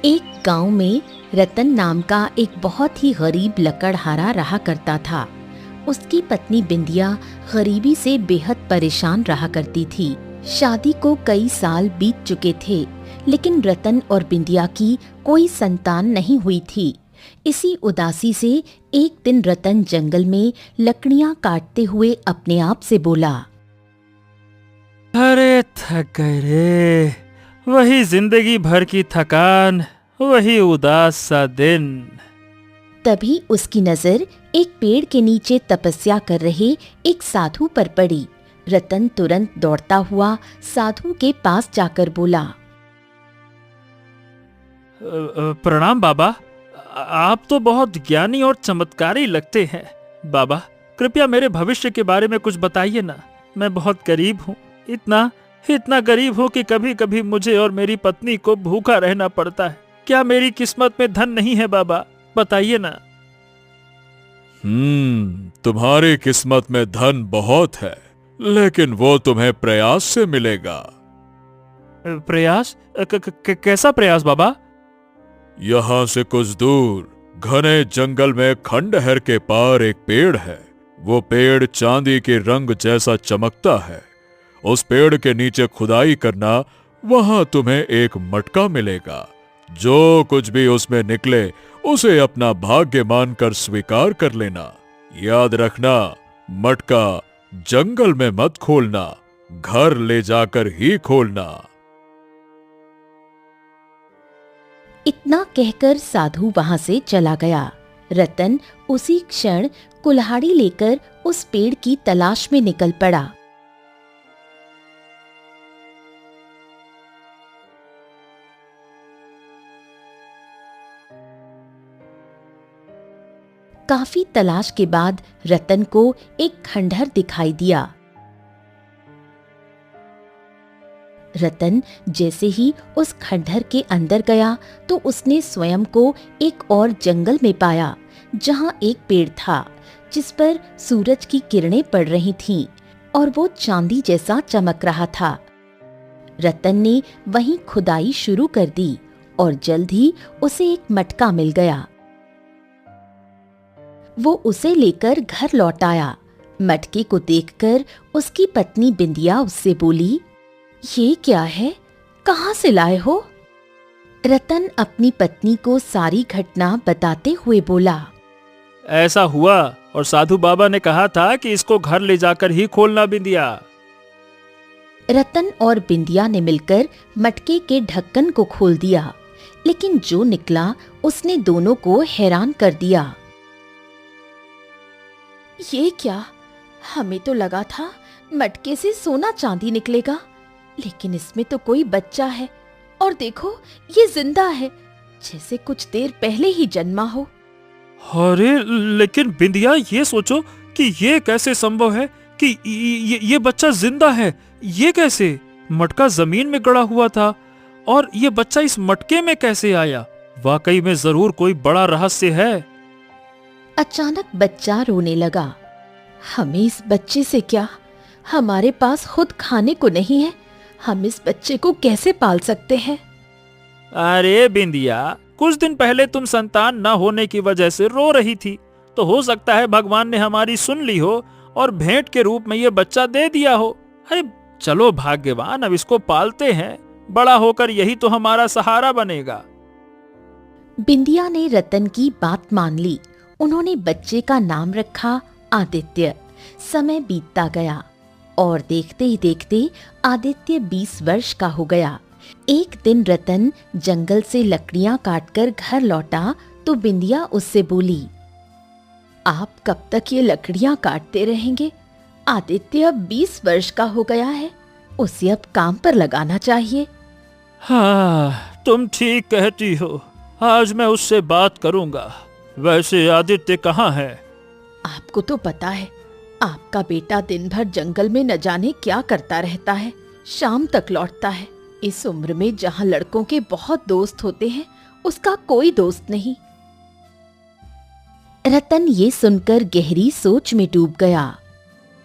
एक गांव में रतन नाम का एक बहुत ही गरीब लकड़हारा रहा करता था। उसकी पत्नी बिंदिया गरीबी से बेहद परेशान रहा करती थी। शादी को कई साल बीत चुके थे, लेकिन रतन और बिंदिया की कोई संतान नहीं हुई थी। इसी उदासी से एक दिन रतन जंगल में लकड़ियां काटते हुए अपने आप से बोला, अरे थक गए रे, वही जिंदगी भर की थकान, वही उदास सा दिन। तभी उसकी नजर एक पेड़ के नीचे तपस्या कर रहे एक साधु पर पड़ी। रतन तुरंत दौड़ता हुआ साधु के पास जाकर बोला, प्रणाम बाबा, आप तो बहुत ज्ञानी और चमत्कारी लगते हैं। बाबा, कृपया मेरे भविष्य के बारे में कुछ बताइए ना। मैं बहुत गरीब हूँ, इतना गरीब हूँ कि कभी कभी मुझे और मेरी पत्नी को भूखा रहना पड़ता है। क्या मेरी किस्मत में धन नहीं है बाबा? बताइए ना। तुम्हारी किस्मत में धन बहुत है, लेकिन वो तुम्हें प्रयास से मिलेगा। प्रयास? कैसा प्रयास बाबा? यहाँ से कुछ दूर घने जंगल में खंडहर के पार एक पेड़ है। वो पेड़ चांदी के रंग जैसा चमकता है। उस पेड़ के नीचे खुदाई करना, वहां तुम्हें एक मटका मिलेगा। जो कुछ भी उसमें निकले उसे अपना भाग्य मानकर स्वीकार कर लेना। याद रखना, मटका जंगल में मत खोलना, घर ले जाकर ही खोलना। इतना कहकर साधु वहां से चला गया। रतन उसी क्षण कुल्हाड़ी लेकर उस पेड़ की तलाश में निकल पड़ा। काफी तलाश के बाद रतन को एक खंडहर दिखाई दिया। रतन जैसे ही उस खंडहर के अंदर गया तो उसने स्वयं को एक और जंगल में पाया, जहां एक पेड़ था जिस पर सूरज की किरणें पड़ रही थीं और वो चांदी जैसा चमक रहा था। रतन ने वहीं खुदाई शुरू कर दी और जल्द ही उसे एक मटका मिल गया। वो उसे लेकर घर लौट आया। मटके को देखकर उसकी पत्नी बिंदिया उससे बोली, ये क्या है? कहाँ से लाए हो? रतन अपनी पत्नी को सारी घटना बताते हुए बोला, ऐसा हुआ और साधु बाबा ने कहा था कि इसको घर ले जाकर ही खोलना बिंदिया। रतन और बिंदिया ने मिलकर मटके के ढक्कन को खोल दिया, लेकिन जो निकला उसने दोनों को हैरान कर दिया। ये क्या? हमें तो लगा था मटके से सोना चांदी निकलेगा, लेकिन इसमें तो कोई बच्चा है और देखो ये जिंदा है, जैसे कुछ देर पहले ही जन्मा हो। अरे लेकिन बिंदिया, ये सोचो कि ये कैसे संभव है कि ये बच्चा जिंदा है। ये कैसे? मटका जमीन में गड़ा हुआ था और ये बच्चा इस मटके में कैसे आया? वाकई में जरूर कोई बड़ा रहस्य है। अचानक बच्चा रोने लगा। हमें इस बच्चे से क्या? हमारे पास खुद खाने को नहीं है, हम इस बच्चे को कैसे पाल सकते हैं? अरे बिंदिया, कुछ दिन पहले तुम संतान न होने की वजह से रो रही थी, तो हो सकता है भगवान ने हमारी सुन ली हो और भेंट के रूप में ये बच्चा दे दिया हो। अरे चलो भाग्यवान, अब इसको पालते हैं, बड़ा होकर यही तो हमारा सहारा बनेगा। बिंदिया ने रतन की बात मान ली। उन्होंने बच्चे का नाम रखा आदित्य। समय बीतता गया और देखते ही देखते आदित्य 20 वर्ष का हो गया। एक दिन रतन जंगल से लकड़ियां काटकर घर लौटा तो बिंदिया उससे बोली, आप कब तक ये लकड़ियां काटते रहेंगे? आदित्य अब 20 वर्ष का हो गया है, उसे अब काम पर लगाना चाहिए। हाँ, तुम ठीक कहती हो, आज मैं उससे बात करूंगा। वैसे आदित्य कहाँ है? आपको तो पता है, आपका बेटा दिन भर जंगल में न जाने क्या करता रहता है, शाम तक लौटता है। इस उम्र में जहाँ लड़कों के बहुत दोस्त होते हैं, उसका कोई दोस्त नहीं। रतन ये सुनकर गहरी सोच में डूब गया।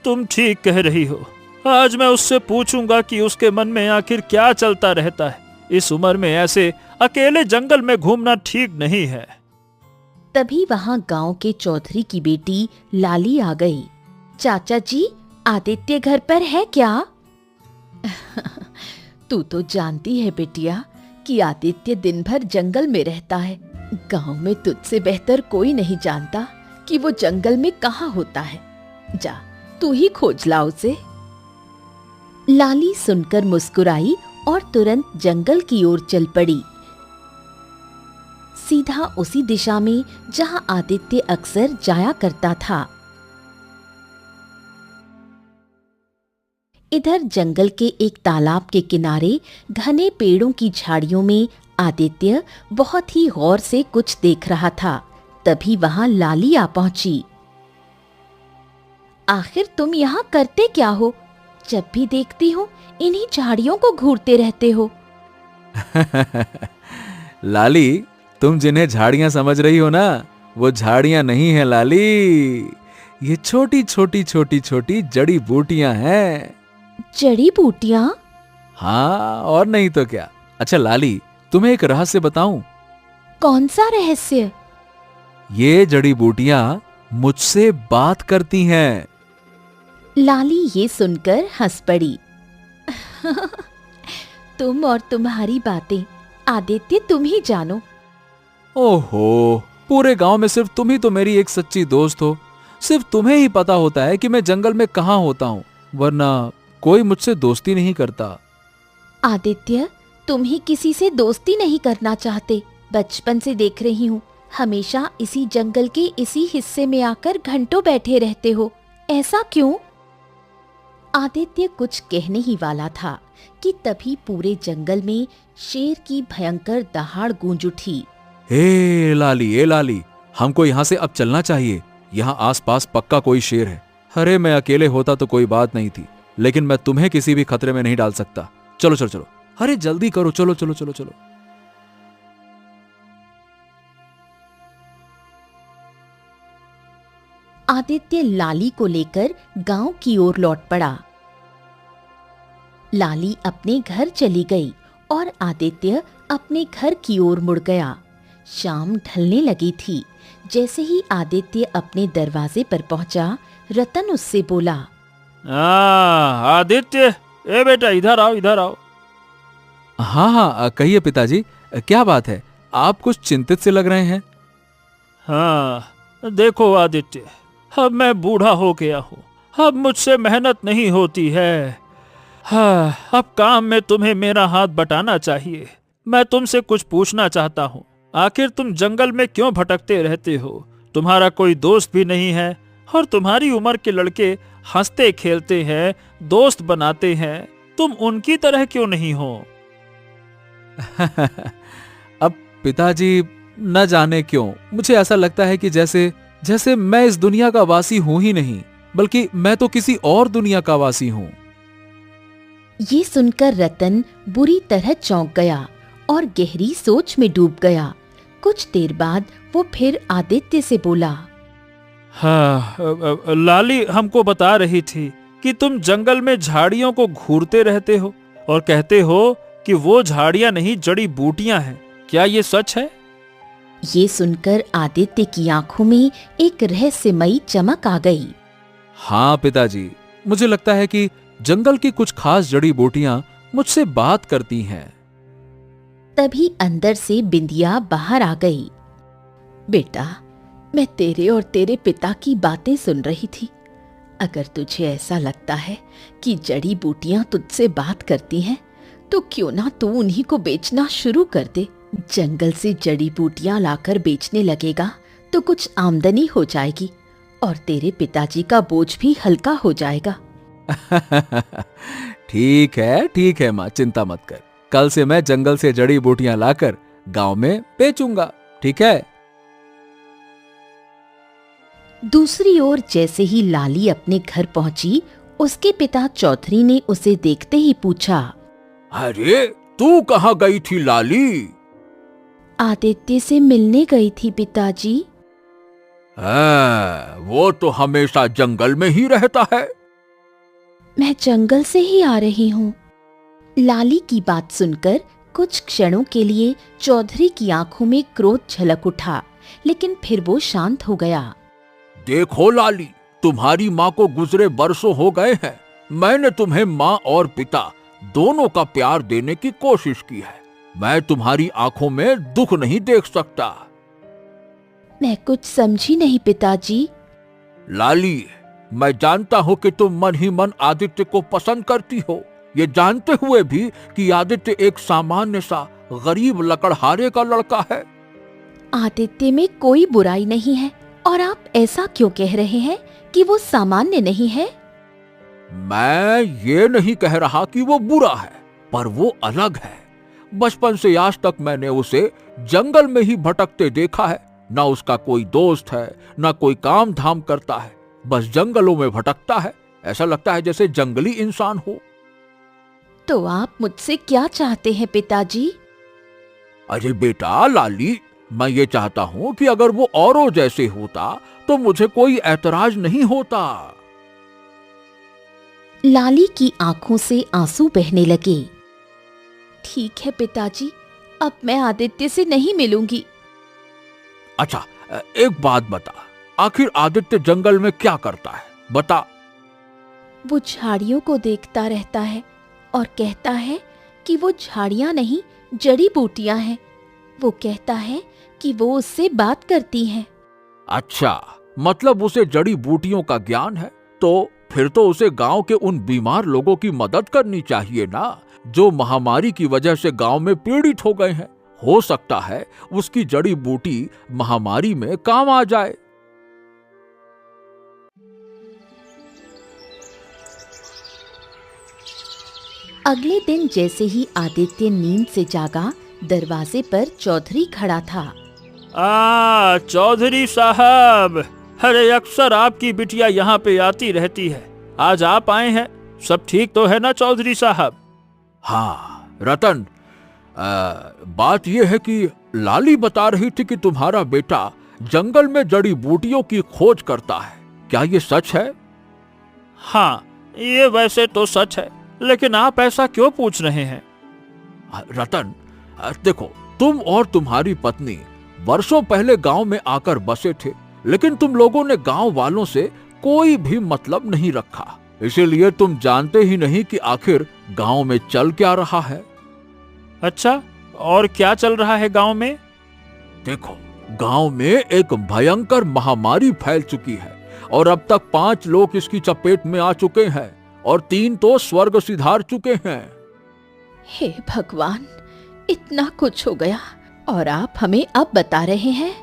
तुम ठीक कह रही हो, आज मैं उससे पूछूंगा कि उसके मन में आखिर क्या चलता रहता है। इस उम्र में ऐसे अकेले जंगल में घूमना ठीक नहीं है। तभी वहां गांव के चौधरी की बेटी लाली आ गई। चाचा जी, आदित्य घर पर है क्या? तू तो जानती है बेटिया कि आदित्य दिन भर जंगल में रहता है। गांव में तुझसे बेहतर कोई नहीं जानता कि वो जंगल में कहाँ होता है। जा, तू ही खोज ला उसे। लाली सुनकर मुस्कुराई और तुरंत जंगल की ओर चल पड़ी, सीधा उसी दिशा में जहां आदित्य अक्सर जाया करता था। इधर जंगल के एक तालाब के किनारे घने पेड़ों की झाड़ियों में आदित्य बहुत ही गौर से कुछ देख रहा था। तभी वहां लाली आ पहुंची। आखिर तुम यहाँ करते क्या हो? जब भी देखती हूँ इन्हीं झाड़ियों को घूरते रहते हो। लाली, तुम जिन्हें झाड़ियां समझ रही हो ना, वो झाड़ियां नहीं है लाली, ये छोटी छोटी छोटी छोटी जड़ी बूटियां हैं। जड़ी बूटियां? हाँ, और नहीं तो क्या। अच्छा लाली, तुम्हें एक रहस्य बताऊं? कौन सा रहस्य? ये जड़ी बूटियां मुझसे बात करती हैं। लाली ये सुनकर हंस पड़ी। तुम और तुम्हारी बातें, आदित्य तुम ही जानो। ओहो, पूरे गांव में सिर्फ तुम ही तो मेरी एक सच्ची दोस्त हो। सिर्फ तुम्हें ही पता होता है कि मैं जंगल में कहाँ होता हूँ, वरना कोई मुझसे दोस्ती नहीं करता। आदित्य, तुम ही किसी से दोस्ती नहीं करना चाहते। बचपन से देख रही हूँ, हमेशा इसी जंगल के इसी हिस्से में आकर घंटों बैठे रहते हो। ऐसा क्यों? आदित्य कुछ कहने ही वाला था कि तभी पूरे जंगल में शेर की भयंकर दहाड़ गूंज उठी। ए लाली, हमको यहाँ से अब चलना चाहिए। यहाँ आसपास पक्का कोई शेर है। अरे मैं अकेले होता तो कोई बात नहीं थी, लेकिन मैं तुम्हें किसी भी खतरे में नहीं डाल सकता। चलो चलो चलो, अरे जल्दी करो, चलो चलो चलो चलो। आदित्य लाली को लेकर गांव की ओर लौट पड़ा। लाली अपने घर चली गई और आदित्य अपने घर की ओर मुड़ गया। शाम ढलने लगी थी। जैसे ही आदित्य अपने दरवाजे पर पहुंचा, रतन उससे बोला, आदित्य, ए बेटा, इधर आओ, इधर आओ। हाँ हाँ, कहिए पिताजी, क्या बात है? आप कुछ चिंतित से लग रहे हैं। हाँ, देखो आदित्य, अब मैं बूढ़ा हो गया हूँ। अब मुझसे मेहनत नहीं होती है। हाँ, अब काम में तुम्हें मेरा हाथ बटाना चाहिए। मैं तुमसे कुछ पूछना चाहता हूँ। आखिर तुम जंगल में क्यों भटकते रहते हो? तुम्हारा कोई दोस्त भी नहीं है और तुम्हारी उम्र के लड़के हंसते खेलते हैं, दोस्त बनाते हैं। तुम उनकी तरह क्यों नहीं हो? अब पिताजी, न जाने क्यों मुझे ऐसा लगता है कि जैसे मैं इस दुनिया का वासी हूं ही नहीं, बल्कि मैं तो किसी और दुनिया का वासी हूं। ये सुनकर रतन बुरी तरह चौंक गया और गहरी सोच में डूब गया। कुछ देर बाद वो फिर आदित्य से बोला, हाँ, लाली हमको बता रही थी कि तुम जंगल में झाड़ियों को घूरते रहते हो और कहते हो कि वो झाड़ियां नहीं, जड़ी बूटियां हैं। क्या ये सच है? ये सुनकर आदित्य की आंखों में एक रहस्यमयी चमक आ गई। हाँ पिताजी, मुझे लगता है कि जंगल की कुछ खास जड़ी बूटियां मुझसे बात करती हैं। तभी अंदर से बिंदिया बाहर आ गई। बेटा, मैं तेरे और तेरे पिता की बातें सुन रही थी। अगर तुझे ऐसा लगता है कि जड़ी बूटियां तुझसे बात करती हैं, तो क्यों ना तू उन्हीं को बेचना शुरू कर दे। जंगल से जड़ी बूटियां लाकर बेचने लगेगा तो कुछ आमदनी हो जाएगी और तेरे पिताजी का बोझ भी हल्का हो जाएगा। ठीक है माँ, चिंता मत कर। कल से मैं जंगल से जड़ी बूटियां लाकर गांव में बेचूंगा, ठीक है? दूसरी ओर जैसे ही लाली अपने घर पहुंची, उसके पिता चौधरी ने उसे देखते ही पूछा, अरे तू कहाँ गई थी लाली? आदित्य से मिलने गई थी पिताजी। वो तो हमेशा जंगल में ही रहता है। मैं जंगल से ही आ रही हूँ। लाली की बात सुनकर कुछ क्षणों के लिए चौधरी की आंखों में क्रोध झलक उठा, लेकिन फिर वो शांत हो गया। देखो लाली, तुम्हारी माँ को गुजरे बरसों हो गए हैं। मैंने तुम्हें माँ और पिता दोनों का प्यार देने की कोशिश की है। मैं तुम्हारी आंखों में दुख नहीं देख सकता। मैं कुछ समझी नहीं पिताजी। लाली, मैं जानता हूँ कि तुम मन ही मन आदित्य को पसंद करती हो, ये जानते हुए भी कि आदित्य एक सामान्य सा गरीब लकड़हारे का लड़का है। आदित्य में कोई बुराई नहीं है, और आप ऐसा क्यों कह रहे हैं कि वो सामान्य नहीं है? मैं ये नहीं कह रहा कि वो बुरा है, पर वो अलग है। बचपन से आज तक मैंने उसे जंगल में ही भटकते देखा है। ना उसका कोई दोस्त है, ना कोई काम धाम करता है, बस जंगलों में भटकता है। ऐसा लगता है जैसे जंगली इंसान हो। तो आप मुझसे क्या चाहते हैं पिताजी? अरे बेटा लाली, मैं ये चाहता हूं कि अगर वो औरों जैसे होता तो मुझे कोई ऐतराज नहीं होता। लाली की आंखों से आंसू बहने लगे। ठीक है पिताजी, अब मैं आदित्य से नहीं मिलूंगी। अच्छा, एक बात बता, आखिर आदित्य जंगल में क्या करता है, बता। वो झाड़ियों को देखता रहता है और कहता है कि वो झाड़ियां नहीं, जड़ी बूटियां हैं। वो कहता है कि वो उससे बात करती हैं। अच्छा, मतलब उसे जड़ी बूटियों का ज्ञान है। तो फिर तो उसे गांव के उन बीमार लोगों की मदद करनी चाहिए ना, जो महामारी की वजह से गांव में पीड़ित हो गए हैं। हो सकता है उसकी जड़ी बूटी महामारी में काम आ जाए। अगले दिन जैसे ही आदित्य नींद से जागा, दरवाजे पर चौधरी खड़ा था। चौधरी साहब, अरे अक्सर आपकी बिटिया यहाँ पे आती रहती है, आज आप आए हैं। सब ठीक तो है ना चौधरी साहब? हाँ रतन, बात यह है कि लाली बता रही थी कि तुम्हारा बेटा जंगल में जड़ी बूटियों की खोज करता है। क्या ये सच है? हाँ, ये वैसे तो सच है, लेकिन आप ऐसा क्यों पूछ रहे हैं? रतन, देखो, तुम और तुम्हारी पत्नी वर्षों पहले गांव में आकर बसे थे, लेकिन तुम लोगों ने गांव वालों से कोई भी मतलब नहीं रखा। इसीलिए तुम जानते ही नहीं कि आखिर गांव में चल क्या रहा है। अच्छा, और क्या चल रहा है गांव में? देखो, गांव में एक भयंकर महामारी फैल चुकी है और अब तक 5 लोग इसकी चपेट में आ चुके हैं और 3 तो स्वर्ग सिधार चुके हैं। हे भगवान, इतना कुछ हो गया और आप हमें अब बता रहे हैं?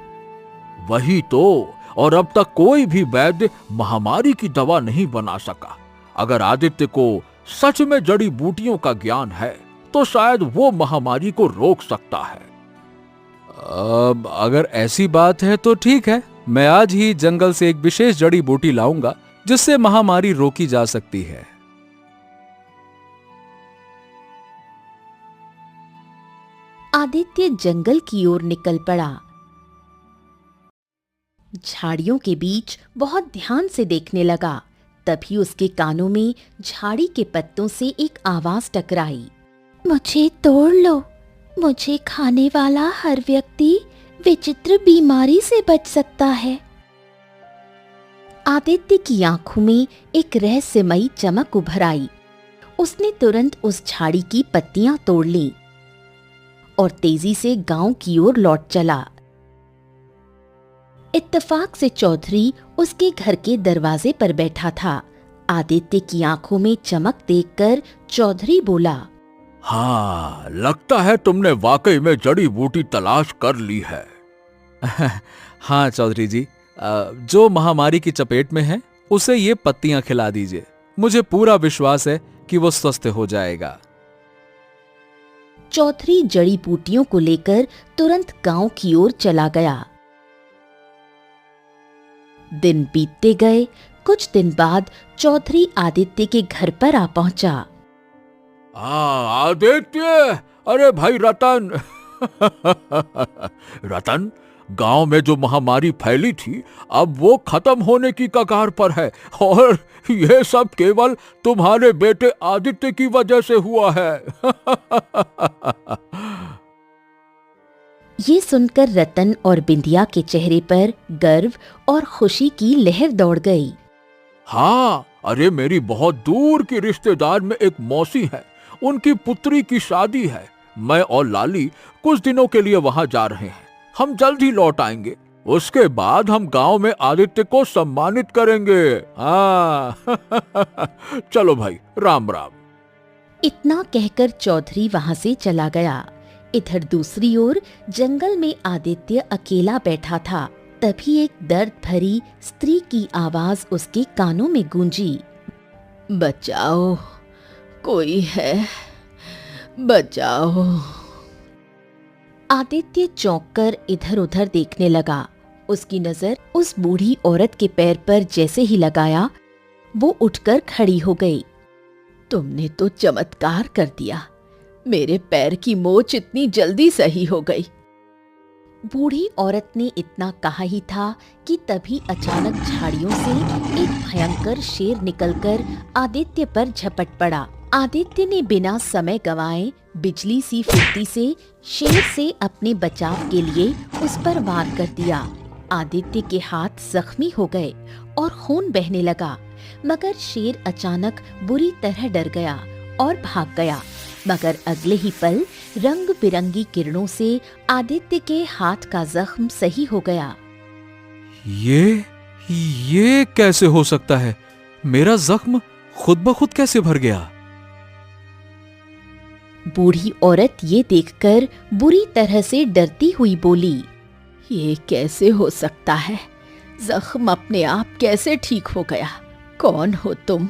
वही तो, और अब तक कोई भी वैद्य महामारी की दवा नहीं बना सका। अगर आदित्य को सच में जड़ी बूटियों का ज्ञान है तो शायद वो महामारी को रोक सकता है। अब अगर ऐसी बात है तो ठीक है, मैं आज ही जंगल से एक विशेष जड़ी बूटी लाऊंगा जिससे महामारी रोकी जा सकती है। आदित्य जंगल की ओर निकल पड़ा। झाड़ियों के बीच बहुत ध्यान से देखने लगा। तभी उसके कानों में झाड़ी के पत्तों से एक आवाज टकराई। मुझे तोड़ लो, मुझे खाने वाला हर व्यक्ति विचित्र बीमारी से बच सकता है। आदित्य की आंखों में एक रहस्यमयी चमक उभर आई। उसने तुरंत उस झाड़ी की पत्तियां तोड़ ली और तेजी से गांव की ओर लौट चला। इत्तेफाक से चौधरी उसके घर के दरवाजे पर बैठा था। आदित्य की आंखों में चमक देखकर चौधरी बोला, हाँ, लगता है तुमने वाकई में जड़ी बूटी तलाश कर ली है। हाँ चौधरी जी, जो महामारी की चपेट में है उसे ये पत्तियां खिला दीजिए। मुझे पूरा विश्वास है कि वो स्वस्थ हो जाएगा। चौधरी जड़ी बूटियों को लेकर तुरंत गांव की ओर चला गया। दिन बीतते गए। कुछ दिन बाद चौधरी आदित्य के घर पर आ पहुंचा। आदित्य, अरे भाई रतन। रतन, गांव में जो महामारी फैली थी अब वो खत्म होने की कगार पर है और ये सब केवल तुम्हारे बेटे आदित्य की वजह से हुआ है। ये सुनकर रतन और बिंदिया के चेहरे पर गर्व और खुशी की लहर दौड़ गई। हाँ, अरे मेरी बहुत दूर की रिश्तेदार में एक मौसी है, उनकी पुत्री की शादी है। मैं और लाली कुछ दिनों के लिए वहां जा रहे हैं। हम जल्द ही लौट आएंगे। उसके बाद हम गांव में आदित्य को सम्मानित करेंगे। हाँ चलो भाई, राम राम। इतना कहकर चौधरी वहां से चला गया। इधर दूसरी ओर जंगल में आदित्य अकेला बैठा था। तभी एक दर्द भरी स्त्री की आवाज उसके कानों में गूंजी। बचाओ, कोई है, बचाओ। आदित्य चौंककर इधर उधर देखने लगा। उसकी नजर उस बूढ़ी औरत के पैर पर जैसे ही लगाया, वो उठकर खड़ी हो गई। तुमने तो चमत्कार कर दिया, मेरे पैर की मोच इतनी जल्दी सही हो गई। बूढ़ी औरत ने इतना कहा ही था कि तभी अचानक झाड़ियों से एक भयंकर शेर निकलकर आदित्य पर झपट पड़ा। आदित्य ने बिना समय गंवाए बिजली सी फुर्ती से शेर से अपने बचाव के लिए उस पर वार कर दिया। आदित्य के हाथ जख्मी हो गए और खून बहने लगा, मगर शेर अचानक बुरी तरह डर गया और भाग गया। मगर अगले ही पल रंग बिरंगी किरणों से आदित्य के हाथ का जख्म सही हो गया। ये कैसे हो सकता है? मेरा जख्म खुद ब खुद कैसे भर गया? बूढ़ी औरत ये देखकर बुरी तरह से डरती हुई बोली, ये कैसे हो सकता है? जख्म अपने आप कैसे ठीक हो गया? कौन हो तुम?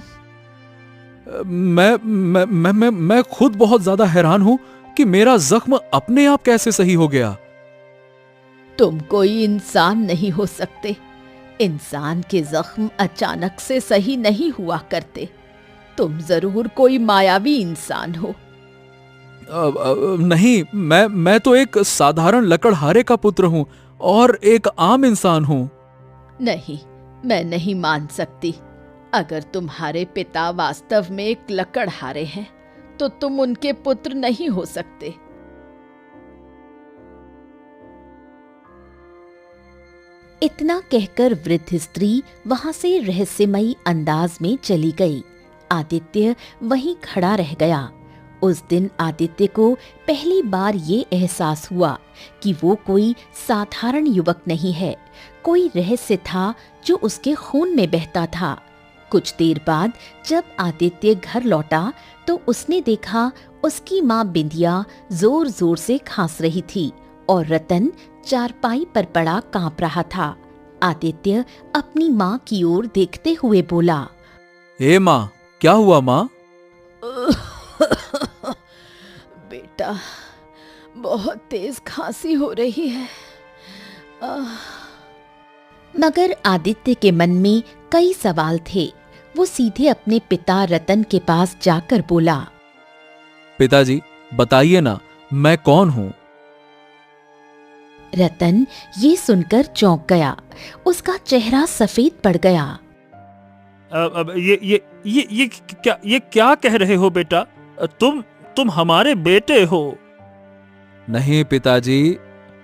मैं खुद बहुत ज्यादा हैरान हूं कि मेरा जख्म अपने आप कैसे सही हो गया। तुम कोई इंसान नहीं हो सकते। इंसान के जख्म अचानक से सही नहीं हुआ करते। तुम जरूर कोई मायावी इंसान हो। नहीं, मैं तो एक साधारण लकड़हारे का पुत्र हूं और एक आम इंसान हूं। नहीं, मैं नहीं मान सकती। अगर तुम्हारे पिता वास्तव में एक लकड़हारे हैं, तो तुम उनके पुत्र नहीं हो सकते। इतना कहकर वृद्ध स्त्री वहां से रहस्यमयी अंदाज में चली गई। आदित्य वहीं खड़ा रह गया। उस दिन आदित्य को पहली बार ये एहसास हुआ कि वो कोई साधारण युवक नहीं है। कोई रहस्य था जो उसके खून में बहता था। कुछ देर बाद जब आदित्य घर लौटा तो उसने देखा उसकी माँ बिंदिया जोर जोर से खांस रही थी और रतन चारपाई पर पड़ा कांप रहा था। आदित्य अपनी माँ की ओर देखते हुए बोला, ए माँ, क्या हुआ माँ? बेटा, बहुत तेज खांसी हो रही है। मगर आदित्य के मन में कई सवाल थे। वो सीधे अपने पिता रतन के पास जाकर बोला, पिताजी, बताइए ना, मैं कौन हूँ? रतन ये सुनकर चौंक गया। उसका चेहरा सफेद पड़ गया। अब ये क्या कह रहे हो बेटा? तुम हमारे बेटे हो? नहीं पिताजी,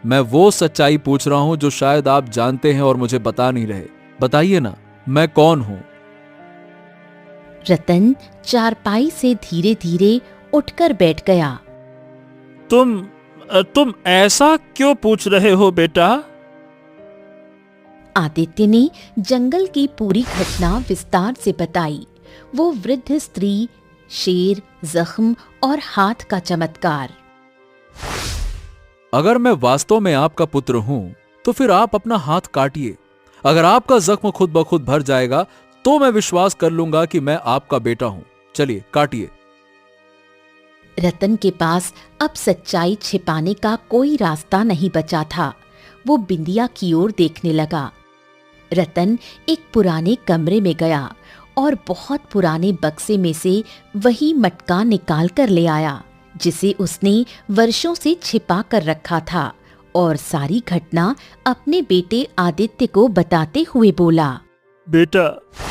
मैं वो सच्चाई पूछ रहा हूं जो शायद आप जानते हैं और मुझे बता नहीं रहे। बताइए ना, मैं कौन हूं? रतन चारपाई से धीरे धीरे उठकर बैठ गया। तुम ऐसा क्यों पूछ रहे हो बेटा? आदित्य ने जंगल की पूरी घटना विस्तार से बताई। वो वृद्ध स्त्री, शेर, जख्म और हाथ का चमत्कार। अगर मैं वास्तव में आपका पुत्र हूं तो फिर आप अपना हाथ काटिए। अगर आपका जख्म खुद ब खुद भर जाएगा तो मैं विश्वास कर लूंगा कि मैं आपका बेटा हूं। चलिए, काटिए। रतन के पास अब सच्चाई छिपाने का कोई रास्ता नहीं बचा था। वो बिंदिया की ओर देखने लगा। रतन एक पुराने कमरे में गया और बहुत पुराने बक्से में से वही मटका निकाल कर ले आया जिसे उसने वर्षों से छिपा कर रखा था, और सारी घटना अपने बेटे आदित्य को बताते हुए बोला, बेटा,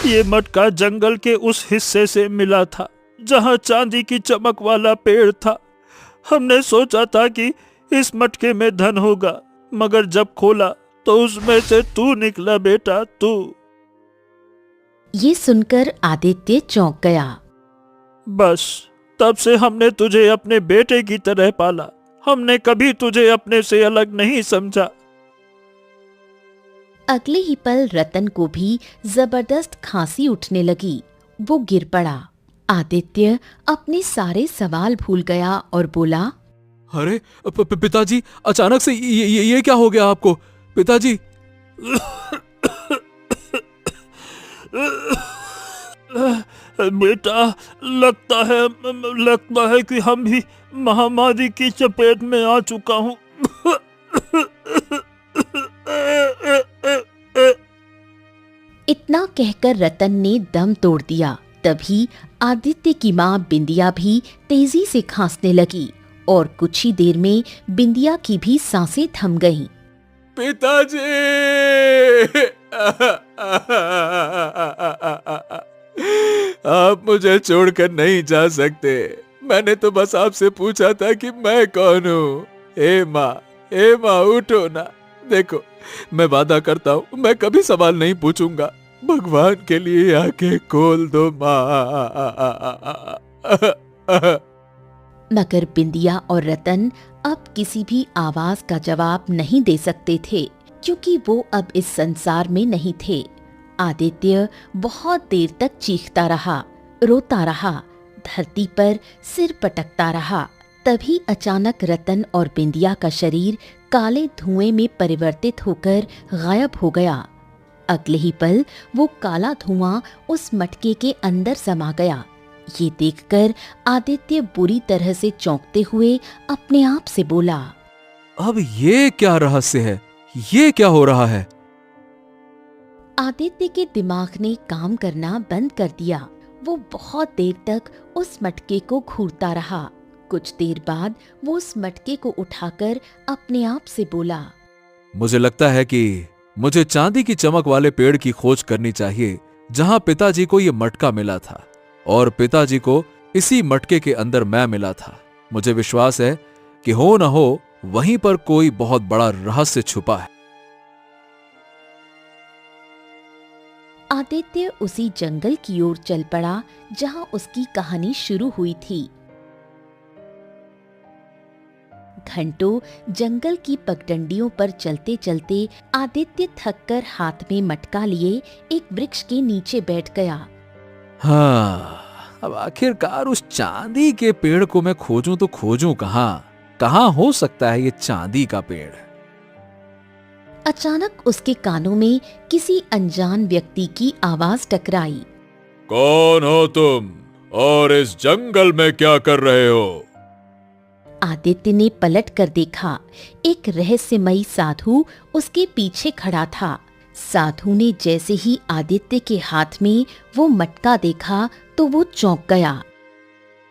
ये मटका जंगल के उस हिस्से से मिला था जहां चांदी की चमक वाला पेड़ था। हमने सोचा था कि इस मटके में धन होगा, मगर जब खोला तो उसमें से तू निकला बेटा, तू। ये सुनकर आदित्य चौंक गया। बस तब से हमने तुझे अपने बेटे की तरह पाला, हमने कभी तुझे अपने से अलग नहीं समझा। अगले ही पल रतन को भी जबरदस्त खांसी उठने लगी। वो गिर पड़ा। आदित्य अपने सारे सवाल भूल गया और बोला, अरे पिताजी, अचानक से ये क्या हो गया आपको पिताजी? बेटा, लगता है कि हम भी महामारी की चपेट में आ चुका हूँ। इतना कहकर रतन ने दम तोड़ दिया। तभी आदित्य की माँ बिंदिया भी तेजी से खांसने लगी और कुछ ही देर में बिंदिया की भी सांसें थम गईं। पिताजी, आप मुझे छोड़कर नहीं जा सकते। मैंने तो बस आपसे पूछा था कि मैं कौन हूँ। हे माँ, उठो ना। देखो, मैं वादा करता हूँ मैं कभी सवाल नहीं पूछूंगा। भगवान के लिए आंखें खोल दो माँ। मगर बिंदिया और रतन अब किसी भी आवाज का जवाब नहीं दे सकते थे, क्योंकि वो अब इस संसार में नहीं थे। आदित्य बहुत देर तक चीखता रहा, रोता रहा, धरती पर सिर पटकता रहा। तभी अचानक रतन और बिंदिया का शरीर काले धुएं में परिवर्तित होकर गायब हो गया। अगले ही पल वो काला धुआं उस मटके के अंदर समा गया। ये देखकर आदित्य बुरी तरह से चौंकते हुए अपने आप से बोला, अब ये क्या रहस्य है? ये क्या हो रहा है? आदित्य के दिमाग ने काम करना बंद कर दिया। वो बहुत देर तक उस मटके को घूरता रहा। कुछ देर बाद वो उस मटके को उठाकर अपने आप से बोला, मुझे लगता है कि मुझे चांदी की चमक वाले पेड़ की खोज करनी चाहिए जहां पिताजी को यह मटका मिला था, और पिताजी को इसी मटके के अंदर मैं मिला था। मुझे विश्वास है कि हो न हो वहीं पर कोई बहुत बड़ा रहस्य छुपा है। आदित्य उसी जंगल की ओर चल पड़ा जहां उसकी कहानी शुरू हुई थी। घंटों जंगल की पगडंडियों पर चलते चलते आदित्य थककर हाथ में मटका लिए एक वृक्ष के नीचे बैठ गया। हाँ, अब आखिरकार उस चांदी के पेड़ को मैं खोजूं तो खोजूं कहां हो सकता है ये चांदी का पेड़? अचानक उसके कानों में किसी अनजान व्यक्ति की आवाज टकराई। कौन हो तुम और इस जंगल में क्या कर रहे हो? आदित्य ने पलट कर देखा। एक रहस्यमयी साधु उसके पीछे खड़ा था। साधु ने जैसे ही आदित्य के हाथ में वो मटका देखा तो वो चौंक गया।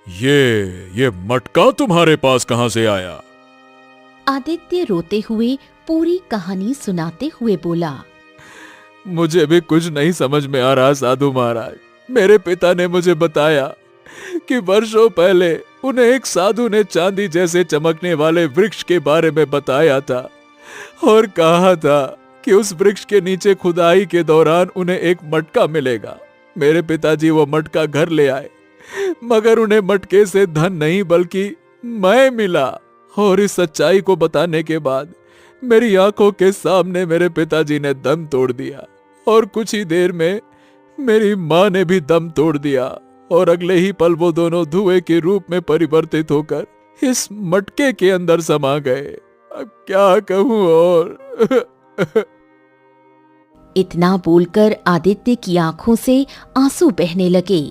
ये मटका तुम्हारे पास कहां से आया? आदित्य रोते हुए पूरी कहानी सुनाते हुए बोला, मुझे भी कुछ नहीं समझ में आ रहा साधु महाराज। मेरे पिता ने मुझे बताया कि वर्षों पहले उन्हें एक साधु ने चांदी जैसे चमकने वाले वृक्ष के बारे में बताया था और कहा था कि उस वृक्ष के नीचे खुदाई के दौरान उन्हें एक मटका मिलेगा। मेरे पिताजी वो मटका घर ले आए, मगर उन्हें मटके से धन नहीं बल्कि मैं मिला। और इस सच्चाई को बताने के बाद मेरी आंखों के सामने मेरे पिताजी ने दम तोड़ दिया और कुछ ही देर में मेरी माँ ने भी दम तोड़ दिया और अगले ही पल वो दोनों धुएं के रूप में परिवर्तित होकर इस मटके के अंदर समा गए। अब क्या कहूं और इतना बोलकर आदित्य की आंखों से आंसू बहने लगे।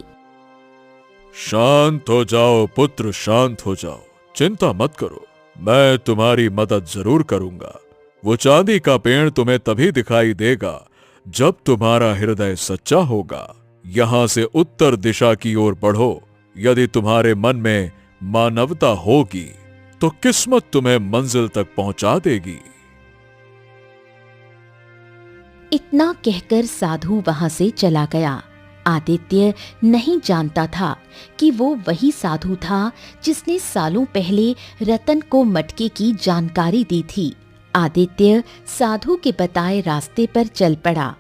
शांत हो जाओ पुत्र, शांत हो जाओ, चिंता मत करो, मैं तुम्हारी मदद जरूर करूंगा। वो चांदी का पेड़ तुम्हें तभी दिखाई देगा जब तुम्हारा हृदय सच्चा होगा। यहां से उत्तर दिशा की ओर बढ़ो। यदि तुम्हारे मन में मानवता होगी तो किस्मत तुम्हें मंजिल तक पहुंचा देगी। इतना कहकर साधु वहां से चला गया। आदित्य नहीं जानता था कि वो वही साधु था जिसने सालों पहले रतन को मटके की जानकारी दी थी। आदित्य साधु के बताए रास्ते पर चल पड़ा।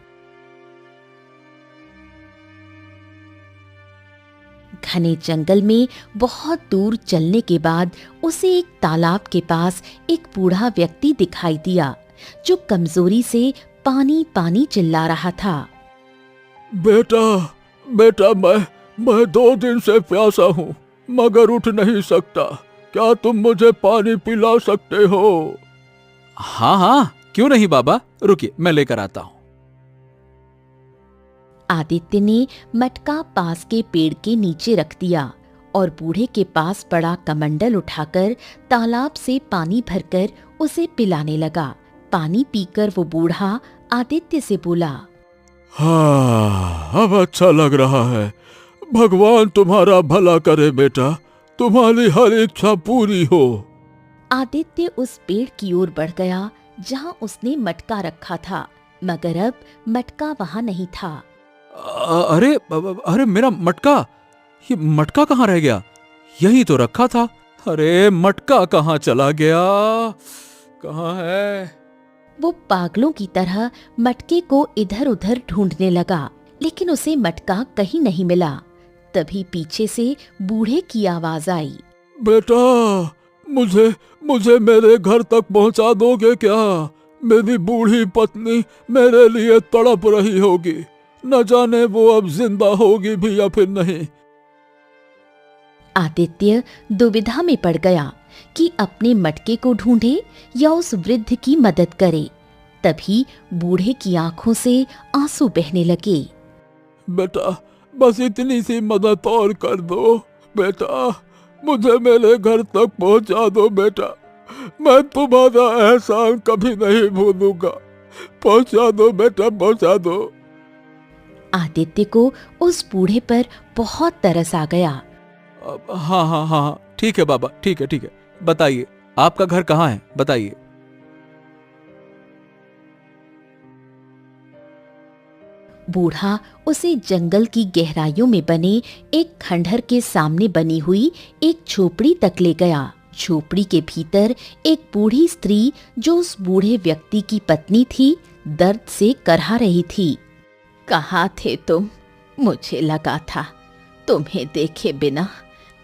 घने जंगल में बहुत दूर चलने के बाद उसे एक तालाब के पास एक बूढ़ा व्यक्ति दिखाई दिया जो कमजोरी से पानी पानी चिल्ला रहा था। बेटा बेटा, मैं 2 दिन से प्यासा हूँ मगर उठ नहीं सकता। क्या तुम मुझे पानी पिला सकते हो? हाँ हाँ, क्यों नहीं बाबा, रुकिए मैं लेकर आता हूँ। आदित्य ने मटका पास के पेड़ के नीचे रख दिया और बूढ़े के पास पड़ा कमंडल उठाकर तालाब से पानी भरकर उसे पिलाने लगा। पानी पीकर वो बूढ़ा आदित्य से बोला, हाँ, अब अच्छा लग रहा है। भगवान तुम्हारा भला करे बेटा, तुम्हारी हर इच्छा पूरी हो। आदित्य उस पेड़ की ओर बढ़ गया जहाँ उसने मटका रखा था, मगर अब मटका वहाँ नहीं था। अरे अरे, मेरा मटका, ये मटका कहाँ रह गया? यही तो रखा था। अरे मटका कहाँ चला गया? कहाँ है? वो पागलों की तरह मटके को इधर उधर ढूंढने लगा, लेकिन उसे मटका कहीं नहीं मिला। तभी पीछे से बूढ़े की आवाज आई, बेटा, मुझे मेरे घर तक पहुंचा दोगे क्या? मेरी बूढ़ी पत्नी मेरे लिए तड़प रही होगी, न जाने वो अब जिंदा होगी भी या फिर नहीं। आदित्य दुविधा में पड़ गया कि अपने मटके को ढूंढे या उस वृद्ध की मदद करे। तभी बूढ़े की आंखों से आंसू बहने लगे। बेटा, बस इतनी सी मदद और कर दो बेटा, मुझे मेरे घर तक पहुंचा दो बेटा, मैं तुम्हारा एहसान कभी नहीं भूलूंगा। पहुंचा दो बेटा, पहुंचा दो। आदित्य को उस बूढ़े पर बहुत तरस आ गया। हाँ हाँ हाँ, ठीक है बाबा, ठीक है, बताइए आपका घर कहाँ है, बताइए। बूढ़ा उसे जंगल की गहराइयों में बने एक खंडहर के सामने बनी हुई एक झोपड़ी तक ले गया। झोपड़ी के भीतर एक बूढ़ी स्त्री, जो उस बूढ़े व्यक्ति की पत्नी थी, दर्द से करहा रही थी। कहाँ थे तुम? मुझे लगा था तुम्हें देखे बिना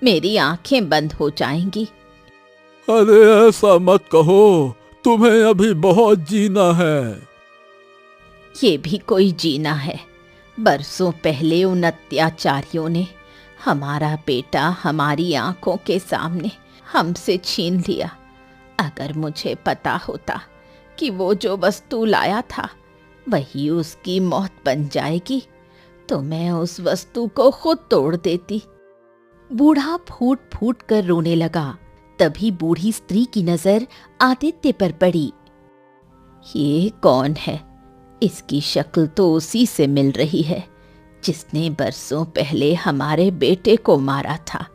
मेरी आंखें बंद हो जाएंगी। अरे ऐसा मत कहो, तुम्हें अभी बहुत जीना है। ये भी कोई जीना है? बरसों पहले उन अत्याचारियों ने हमारा बेटा हमारी आंखों के सामने हमसे छीन लिया। अगर मुझे पता होता कि वो जो वस्तु लाया था वही उसकी मौत बन जाएगी, तो मैं उस वस्तु को खुद तोड़ देती। बूढ़ा फूट फूट कर रोने लगा। तभी बूढ़ी स्त्री की नजर आदित्य पर पड़ी। ये कौन है? इसकी शक्ल तो उसी से मिल रही है जिसने बरसों पहले हमारे बेटे को मारा था।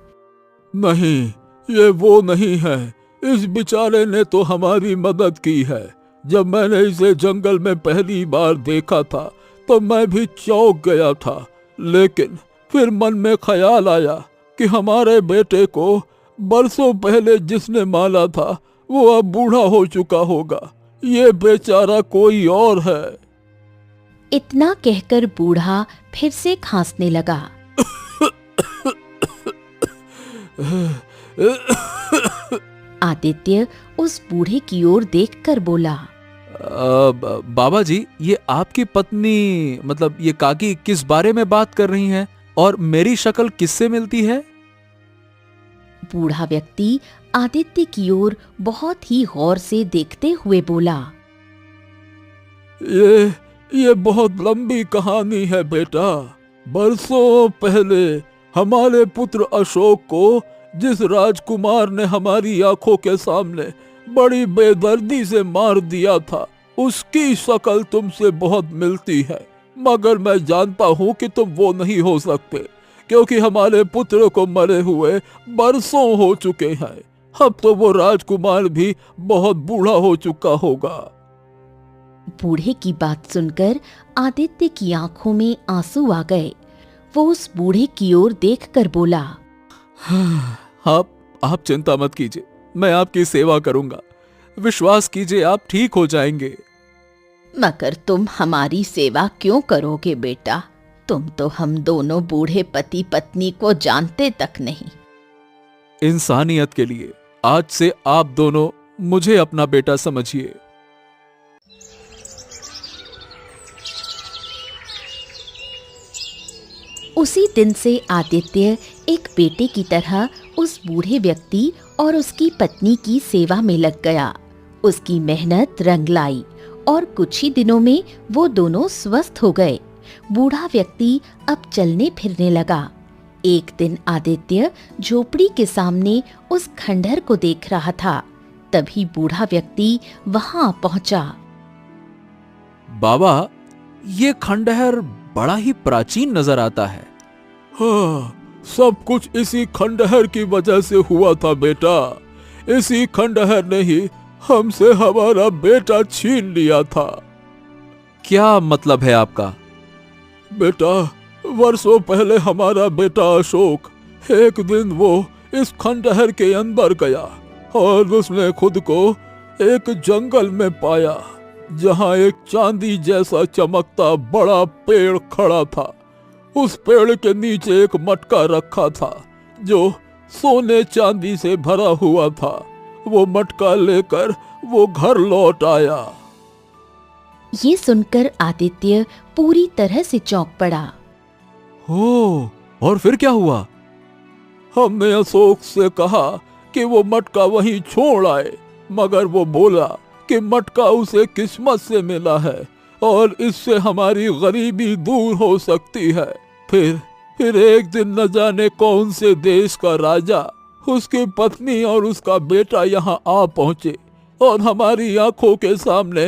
नहीं, ये वो नहीं है। इस बेचारे ने तो हमारी मदद की है। जब मैंने इसे जंगल में पहली बार देखा था तो मैं भी चौंक गया था, लेकिन फिर मन में ख्याल आया कि हमारे बेटे को बरसों पहले जिसने मारा था वो अब बूढ़ा हो चुका होगा। ये बेचारा कोई और है। इतना कहकर बूढ़ा फिर से खांसने लगा। आदित्य उस बूढ़े की ओर देखकर बोला, बाबा जी, ये आपकी पत्नी, मतलब ये काकी किस बारे में बात कर रही हैं और मेरी शक्ल किससे मिलती है? बूढ़ा व्यक्ति आदित्य की ओर बहुत ही गौर से देखते हुए बोला, ये बहुत लंबी कहानी है बेटा। बरसों पहले हमारे पुत्र अशोक को जिस राजकुमार ने हमारी आंखों के सामने बड़ी बेदर्दी से मार दिया था, उसकी शक्ल तुमसे बहुत मिलती है, मगर मैं जानता हूँ कि तुम वो नहीं हो सकते, क्योंकि हमारे पुत्र को मरे हुए बरसों हो चुके हैं। अब तो वो राजकुमार भी बहुत बूढ़ा हो चुका होगा। बूढ़े की बात सुनकर आदित्य की आंखों में आंसू आ गए। वो उस बूढ़े की ओर देखकर बोला, आप चिंता मत कीजिए, मैं आपकी सेवा करूंगा। विश्वास कीजिए, आप ठीक हो जाएंगे। मगर तुम हमारी सेवा क्यों करोगे बेटा? तुम तो हम दोनों बूढ़े पति पत्नी को जानते तक नहीं। इंसानियत के लिए आज से आप दोनों मुझे अपना बेटा समझिए। उसी दिन से आदित्य एक बेटे की तरह उस बूढ़े व्यक्ति और उसकी पत्नी की सेवा में लग गया। उसकी मेहनत रंग लाई और कुछ ही दिनों में वो दोनों स्वस्थ हो गए। बूढ़ा व्यक्ति अब चलने फिरने लगा। एक दिन आदित्य झोपड़ी के सामने उस खंडहर को देख रहा था। तभी बूढ़ा व्यक्ति वहां पहुंचा। बाबा, ये खंडहर बड़ा ही प्राचीन नजर आता है। हाँ, सब कुछ इसी खंडहर की वजह से हुआ था बेटा। इसी खंडहर ने ही हमसे हमारा बेटा छीन लिया था। क्या मतलब है आपका? बेटा, वर्षों पहले हमारा बेटा अशोक, एक दिन वो इस खंडहर के अंदर गया और उसने खुद को एक जंगल में पाया जहां एक चांदी जैसा चमकता बड़ा पेड़ खड़ा था। उस पेड़ के नीचे एक मटका रखा था जो सोने चांदी से भरा हुआ था। वो मटका लेकर वो घर लौट आया। ये सुनकर आदित्य पूरी तरह से चौंक पड़ा। हो, और फिर क्या हुआ? हमने अशोक से कहा कि वो मटका वहीं छोड़ आए, मगर वो बोला कि मटका उसे किस्मत से मिला है और इससे हमारी गरीबी दूर हो सकती है। फिर एक दिन न जाने कौन से देश का राजा, उसकी पत्नी और उसका बेटा यहाँ आ पहुंचे और हमारी आंखों के सामने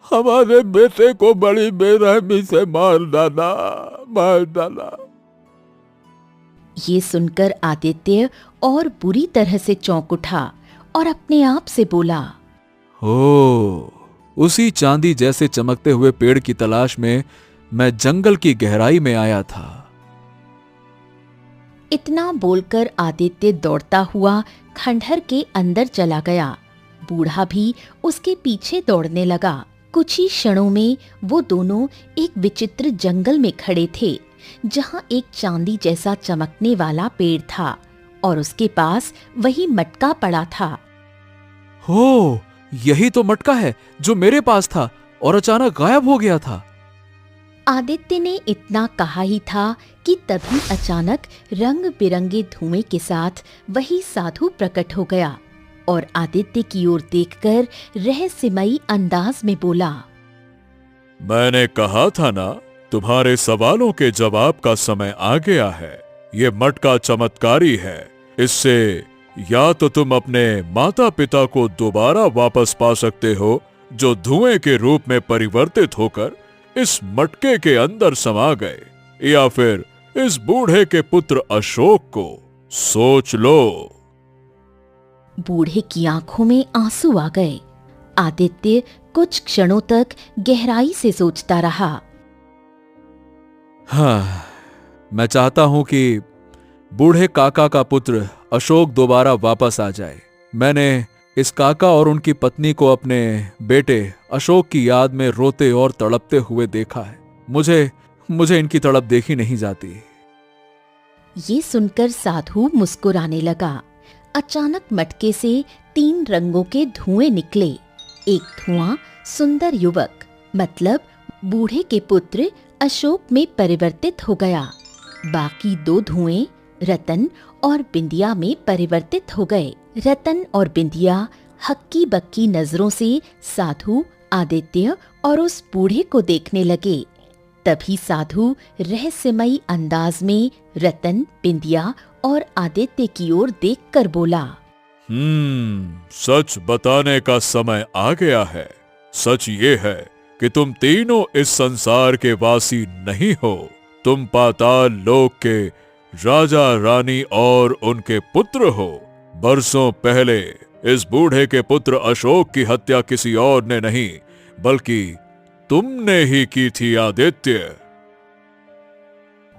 हमारे बेटे को बड़ी बेरहमी से मार डाला। ये सुनकर आदित्य और बुरी तरह से चौंक उठा और अपने आप से बोला, हो, उसी चांदी जैसे चमकते हुए पेड़ की तलाश में मैं जंगल की गहराई में आया था। इतना बोलकर आदित्य दौड़ता हुआ खंडहर के अंदर चला गया। बूढ़ा भी उसके पीछे दौड़ने लगा। कुछ ही क्षणों में वो दोनों एक विचित्र जंगल में खड़े थे जहां एक चांदी जैसा चमकने वाला पेड़ था और उसके पास वही मटका पड़ा था। हो, यही तो मटका है जो मेरे पास था और अचानक गायब हो गया था। आदित्य ने इतना कहा ही था कि तभी अचानक रंग बिरंगे धुएं के साथ वही साधु प्रकट हो गया और आदित्य की ओर देखकर रहस्यमयी अंदाज में बोला, मैंने कहा था ना, तुम्हारे सवालों के जवाब का समय आ गया है। ये मटका चमत्कारी है। इससे या तो तुम अपने माता पिता को दोबारा वापस पा सकते हो जो धुएं के रूप में परिवर्तित होकर इस मटके के अंदर समा गए, या फिर इस बूढ़े के पुत्र अशोक को। सोच लो। बूढ़े की आंखों में आंसू आ गए। आदित्य कुछ क्षणों तक गहराई से सोचता रहा। हाँ, मैं चाहता हूं कि बूढ़े काका का पुत्र अशोक दोबारा वापस आ जाए। मैंने इस काका और उनकी पत्नी को अपने बेटे अशोक की याद में रोते और तड़पते हुए देखा है। मुझे इनकी तड़प देखी नहीं जाती। ये सुनकर साधु मुस्कुराने लगा। अचानक मटके से 3 रंगों के धुएं निकले। एक धुआं सुंदर युवक मतलब बूढ़े के पुत्र अशोक में परिवर्तित हो गया। बाकी 2 धुएं रतन और बिंदिया में परिवर्तित हो गए। रतन और बिंदिया हक्की बक्की नजरों से साधु, आदित्य और उस बूढ़े को देखने लगे। तभी साधु रहस्यमयी अंदाज में रतन, बिंदिया और आदित्य की ओर देखकर बोला, सच बताने का समय आ गया है। सच ये है कि तुम तीनों इस संसार के वासी नहीं हो। तुम पाताल लोक के राजा रानी और उनके पुत्र हो। बरसों पहले इस बूढ़े के पुत्र अशोक की हत्या किसी और ने नहीं बल्कि तुमने ही की थी आदित्य।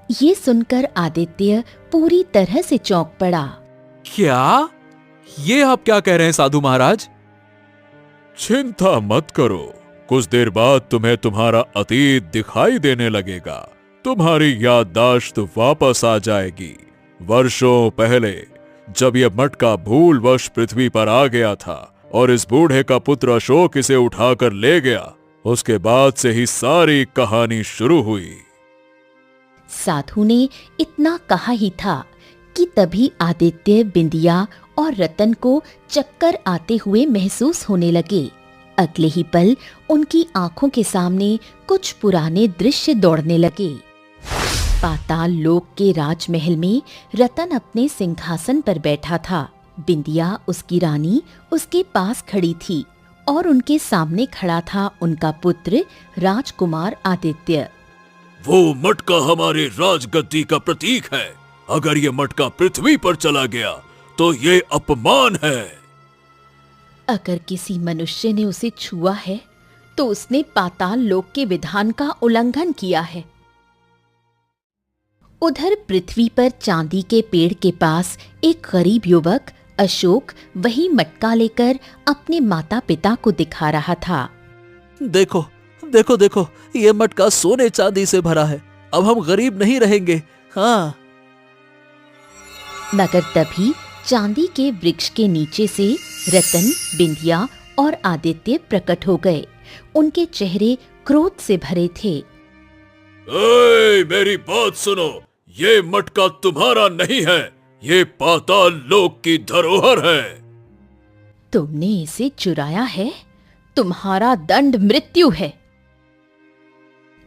ये सुनकर आदित्य पूरी तरह से चौंक पड़ा। क्या? ये आप क्या कह रहे हैं साधु महाराज? चिंता मत करो, कुछ देर बाद तुम्हें तुम्हारा अतीत दिखाई देने लगेगा। तुम्हारी याददाश्त वापस आ जाएगी। वर्षों पहले जब यह मटका भूलवश पृथ्वी पर आ गया था और इस बूढ़े का पुत्र अशोक इसे उठाकर ले गया, उसके बाद से ही सारी कहानी शुरू हुई। साधु ने इतना कहा ही था कि तभी आदित्य, बिंदिया और रतन को चक्कर आते हुए महसूस होने लगे। अगले ही पल उनकी आंखों के सामने कुछ पुराने दृश्य दौड़ने लगे। पाताल लोक के राजमहल में रतन अपने सिंहासन पर बैठा था। बिंदिया, उसकी रानी, उसके पास खड़ी थी और उनके सामने खड़ा था उनका पुत्र राजकुमार आदित्य। वो मटका हमारे राजगद्दी का प्रतीक है। अगर ये मटका पृथ्वी पर चला गया तो ये अपमान है। अगर किसी मनुष्य ने उसे छुआ है तो उसने पाताल लोक के विधान का उल्लंघन किया है। उधर पृथ्वी पर चांदी के पेड़ के पास एक गरीब युवक अशोक वही मटका लेकर अपने माता पिता को दिखा रहा था। देखो देखो देखो, ये मटका सोने चांदी से भरा है। अब हम गरीब नहीं रहेंगे। हाँ। मगर तभी चांदी के वृक्ष के नीचे से रतन, बिंदिया और आदित्य प्रकट हो गए। उनके चेहरे क्रोध से भरे थे। मेरी बात सुनो, ये मटका तुम्हारा नहीं है, ये पाताल लोक की धरोहर है। तुमने इसे चुराया है, तुम्हारा दंड मृत्यु है।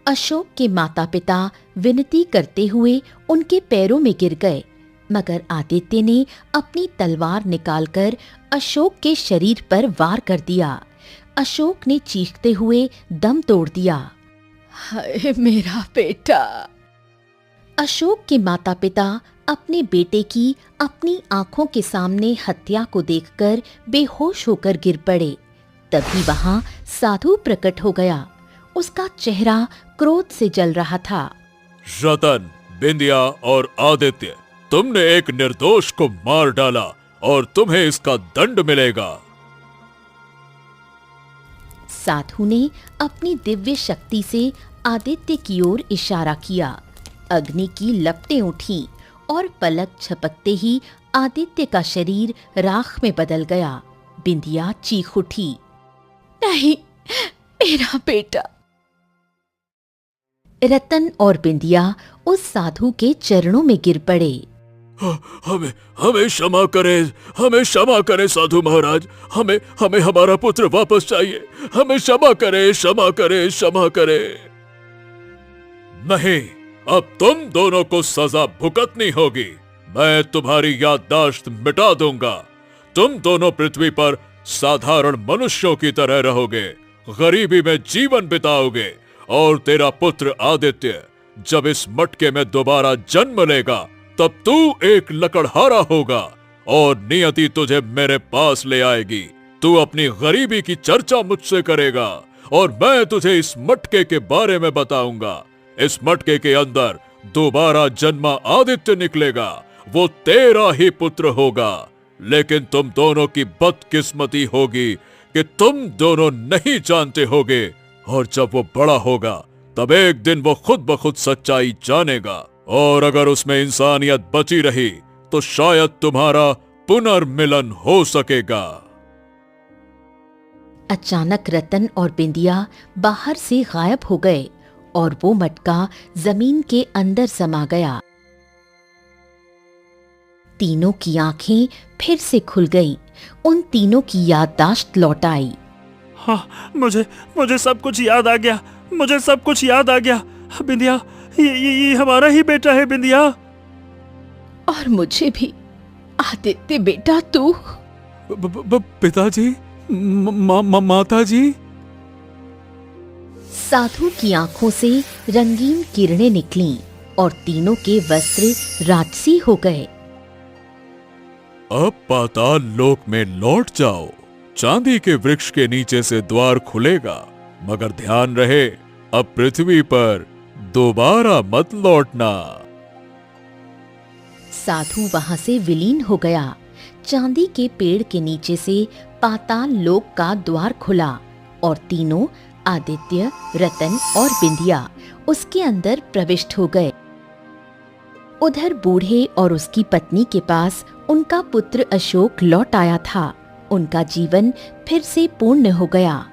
अशोक के माता पिता विनती करते हुए उनके पैरों में गिर गए, मगर आदित्य ने अपनी तलवार निकालकर अशोक के शरीर पर वार कर दिया। अशोक ने चीखते हुए दम तोड़ दिया। हाय मेरा बेटा! अशोक के माता पिता अपने बेटे की अपनी आंखों के सामने हत्या को देखकर बेहोश होकर गिर पड़े। तभी वहां साधु प्रकट हो गया। उसका चेहरा क्रोध से जल रहा था। रतन, बिंदिया और आदित्य, तुमने एक निर्दोष को मार डाला और तुम्हें इसका दंड मिलेगा। साधु ने अपनी दिव्य शक्ति से आदित्य की ओर इशारा किया। अग्नि की लपटें उठी और पलक झपकते ही आदित्य का शरीर राख में बदल गया। बिंदिया चीख उठी, नहीं, मेरा बेटा! रतन और बिंदिया उस साधु के चरणों में गिर पड़े। हमें हमें क्षमा करें, हमें क्षमा करें साधु महाराज। हमें हमें हमारा पुत्र वापस चाहिए। हमें क्षमा करें, क्षमा करें, क्षमा करें। नहीं, अब तुम दोनों को सजा भुगतनी होगी। मैं तुम्हारी याददाश्त मिटा दूंगा। तुम दोनों पृथ्वी पर साधारण मनुष्यों की तरह रहोगे, गरीबी में जीवन बिताओगे और तेरा पुत्र आदित्य जब इस मटके में दोबारा जन्म लेगा तब तू एक लकड़हारा होगा और नियति तुझे मेरे पास ले आएगी। तू अपनी गरीबी की चर्चा मुझसे करेगा और मैं तुझे इस मटके के बारे में बताऊंगा। इस मटके के अंदर दोबारा जन्मा आदित्य निकलेगा। वो तेरा ही पुत्र होगा। लेकिन तुम दोनों की बदकिस्मती होगी कि तुम दोनों नहीं जानते होगे और जब वो बड़ा होगा तब एक दिन वो खुद ब खुद सच्चाई जानेगा और अगर उसमें इंसानियत बची रही तो शायद तुम्हारा पुनर्मिलन हो सकेगा। अचानक रतन और बिंदिया बाहर से गायब हो गए और वो मटका जमीन के अंदर समा गया। तीनों की आंखें फिर से खुल गईं। उन तीनों की याददाश्त लौट आई। हाँ, मुझे सब कुछ याद आ गया। मुझे सब कुछ याद आ गया। बिंदिया, ये हमारा ही बेटा है। बिंदिया, और मुझे भी। आदित्य बेटा, तू? पिताजी, माताजी। साधु की आंखों से रंगीन किरणें निकलीं और तीनों के वस्त्र राजसी हो गए। अब पाताल लोक में लौट जाओ। चांदी के वृक्ष के नीचे से द्वार खुलेगा, मगर ध्यान रहे अब पृथ्वी पर दोबारा मत लौटना। साधु वहां से विलीन हो गया। चांदी के पेड़ के नीचे से पाताल लोक का द्वार खुला और तीनों, आदित्य, रतन और बिंदिया, उसके अंदर प्रविष्ट हो गए। उधर बूढ़े और उसकी पत्नी के पास उनका पुत्र अशोक लौट आया था। उनका जीवन फिर से पूर्ण हो गया।